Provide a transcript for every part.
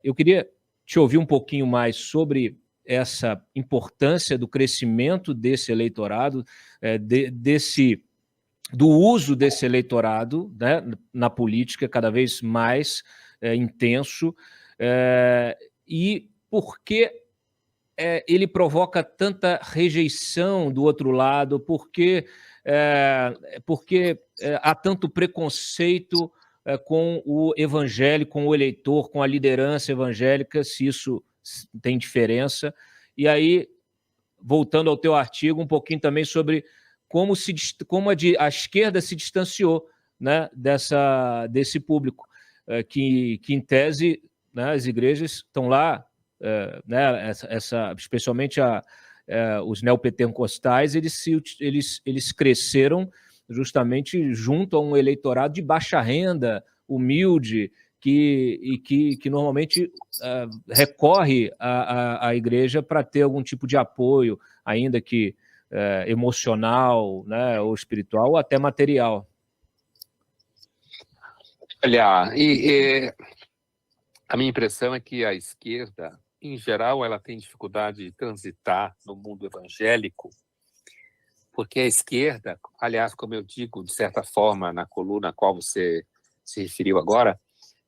Eu queria te ouvir um pouquinho mais sobre essa importância do crescimento desse eleitorado, do uso desse eleitorado, né, na política cada vez mais intenso, e por que ele provoca tanta rejeição do outro lado, porque há tanto preconceito com o evangélico, com o eleitor, com a liderança evangélica, se isso tem diferença. E aí, voltando ao teu artigo, um pouquinho também sobre como a esquerda se distanciou, né, desse público, que em tese, né, as igrejas estão lá, né, especialmente os neopentecostais, eles cresceram justamente junto a um eleitorado de baixa renda, humilde, que normalmente recorre à igreja para ter algum tipo de apoio, ainda que emocional, né, ou espiritual, ou até material. Olha, a minha impressão é que a esquerda, em geral, ela tem dificuldade de transitar no mundo evangélico, porque a esquerda, aliás, como eu digo, de certa forma, na coluna a qual você se referiu agora,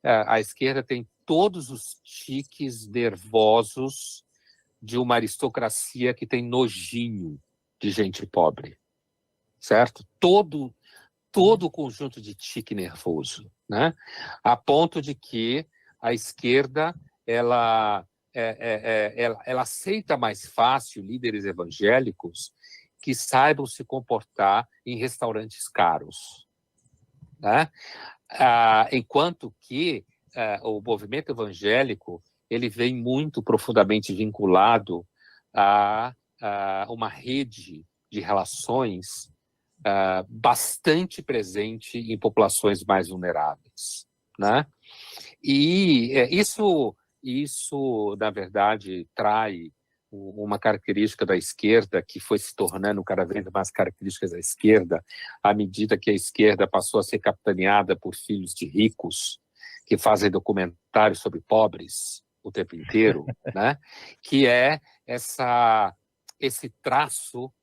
a esquerda tem todos os tiques nervosos de uma aristocracia que tem nojinho de gente pobre, certo? Todo o conjunto de tique nervoso, né? A ponto de que a esquerda ela aceita mais fácil líderes evangélicos que saibam se comportar em restaurantes caros, né? Enquanto que o movimento evangélico ele vem muito profundamente vinculado a uma rede de relações bastante presente em populações mais vulneráveis, né? E isso, na verdade, trai uma característica da esquerda que foi se tornando cada vez mais característica da esquerda à medida que a esquerda passou a ser capitaneada por filhos de ricos que fazem documentários sobre pobres o tempo inteiro, né? Que é esse traço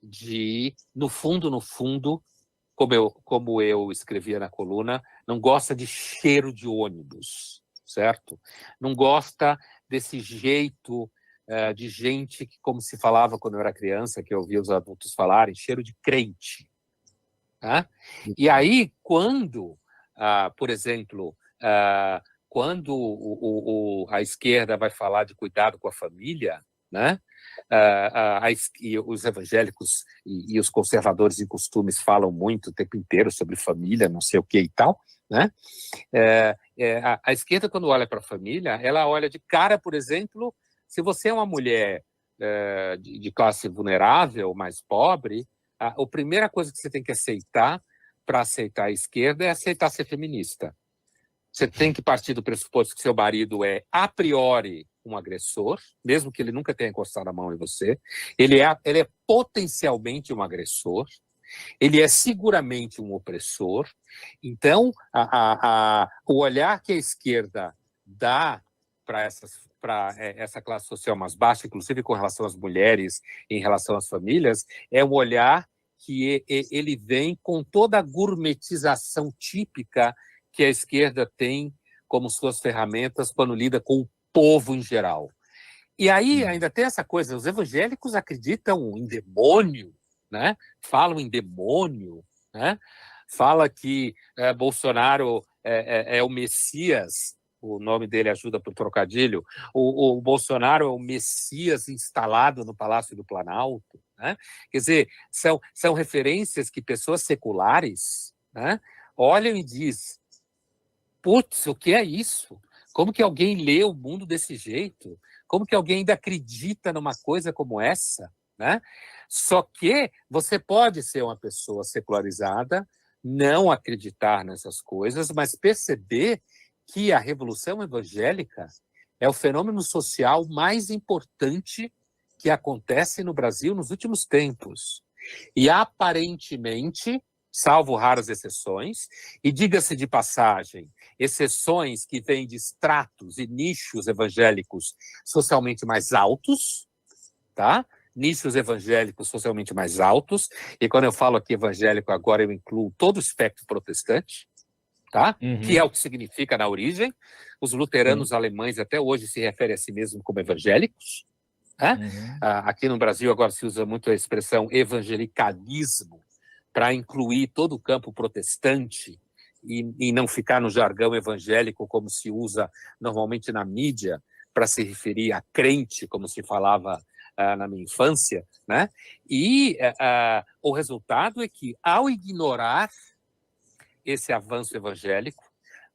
de, no fundo, como eu escrevia na coluna, não gosta de cheiro de ônibus, certo? Não gosta desse jeito de gente que, como se falava quando eu era criança, que eu ouvia os adultos falarem, cheiro de crente. Tá? E aí, quando, por exemplo, quando a esquerda vai falar de cuidado com a família, né? E os evangélicos e os conservadores em costumes falam muito o tempo inteiro sobre família, não sei o que e tal, né? A esquerda, quando olha para a família, ela olha de cara, por exemplo, se você é uma mulher de classe vulnerável, mais pobre, a primeira coisa que você tem que aceitar para aceitar a esquerda é aceitar ser feminista. Você tem que partir do pressuposto que seu marido é, a priori, um agressor, mesmo que ele nunca tenha encostado a mão em você. Ele é potencialmente um agressor. Ele é seguramente um opressor. Então, o olhar que a esquerda dá para essa classe social mais baixa, inclusive com relação às mulheres, em relação às famílias, é um olhar que ele vem com toda a gourmetização típica que a esquerda tem como suas ferramentas quando lida com o povo em geral. E aí ainda tem essa coisa, os evangélicos acreditam em demônio, né? Falam em demônio, né? Fala que Bolsonaro é o Messias, o nome dele ajuda para o trocadilho, o Bolsonaro é o Messias instalado no Palácio do Planalto, né? Quer dizer, são referências que pessoas seculares, né, olham e dizem: putz, o que é isso? Como que alguém lê o mundo desse jeito? Como que alguém ainda acredita numa coisa como essa? Né? Só que você pode ser uma pessoa secularizada, não acreditar nessas coisas, mas perceber que a revolução evangélica é o fenômeno social mais importante que acontece no Brasil nos últimos tempos. E, aparentemente, salvo raras exceções, e diga-se de passagem, exceções que vêm de estratos e nichos evangélicos socialmente mais altos, tá? Nichos evangélicos socialmente mais altos, e quando eu falo aqui evangélico agora eu incluo todo o espectro protestante, tá? Que é o que significa na origem. Os luteranos alemães até hoje se referem a si mesmos como evangélicos, né? Aqui no Brasil agora se usa muito a expressão evangelicalismo para incluir todo o campo protestante e não ficar no jargão evangélico como se usa normalmente na mídia para se referir a crente, como se falava na minha infância, né? E o resultado é que, ao ignorar esse avanço evangélico,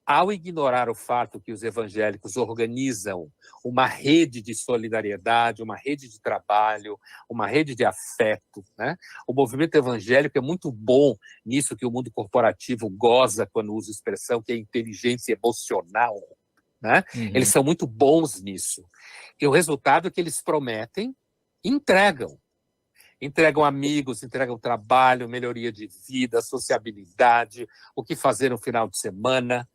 ao ignorar o fato que os evangélicos organizam uma rede de solidariedade, uma rede de trabalho, uma rede de afeto, né? O movimento evangélico é muito bom nisso que o mundo corporativo goza quando usa a expressão, que é inteligência emocional, né? Eles são muito bons nisso. E o resultado é que eles prometem, entregam amigos, entregam trabalho, melhoria de vida, sociabilidade, o que fazer no final de semana.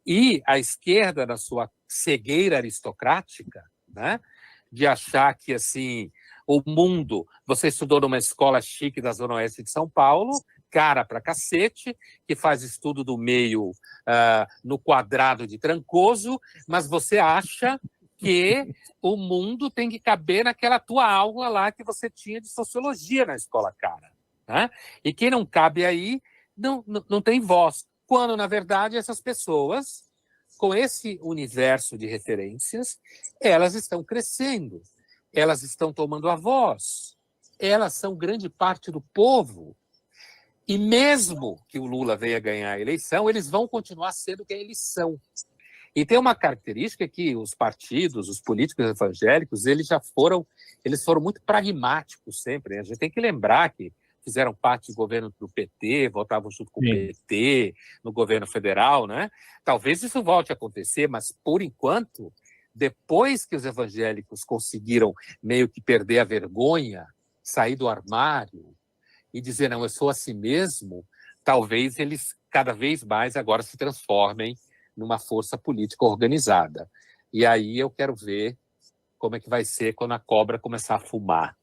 E a esquerda, na sua cegueira aristocrática, né, de achar que assim, o mundo, você estudou numa escola chique da Zona Oeste de São Paulo, cara pra cacete, que faz estudo do meio no quadrado de Trancoso, mas você acha que o mundo tem que caber naquela tua aula lá que você tinha de sociologia na escola, cara. Né? E quem não cabe aí não tem voz. Quando, na verdade, essas pessoas, com esse universo de referências, elas estão crescendo, elas estão tomando a voz, elas são grande parte do povo. E mesmo que o Lula venha ganhar a eleição, eles vão continuar sendo quem eles são. E tem uma característica que os partidos, os políticos evangélicos, eles foram muito pragmáticos sempre. A gente tem que lembrar que fizeram parte do governo do PT, votavam junto com o PT, no governo federal, né? Talvez isso volte a acontecer, mas, por enquanto, depois que os evangélicos conseguiram meio que perder a vergonha, sair do armário e dizer, não, eu sou assim mesmo, talvez eles cada vez mais agora se transformem numa força política organizada. E aí eu quero ver como é que vai ser quando a cobra começar a fumar.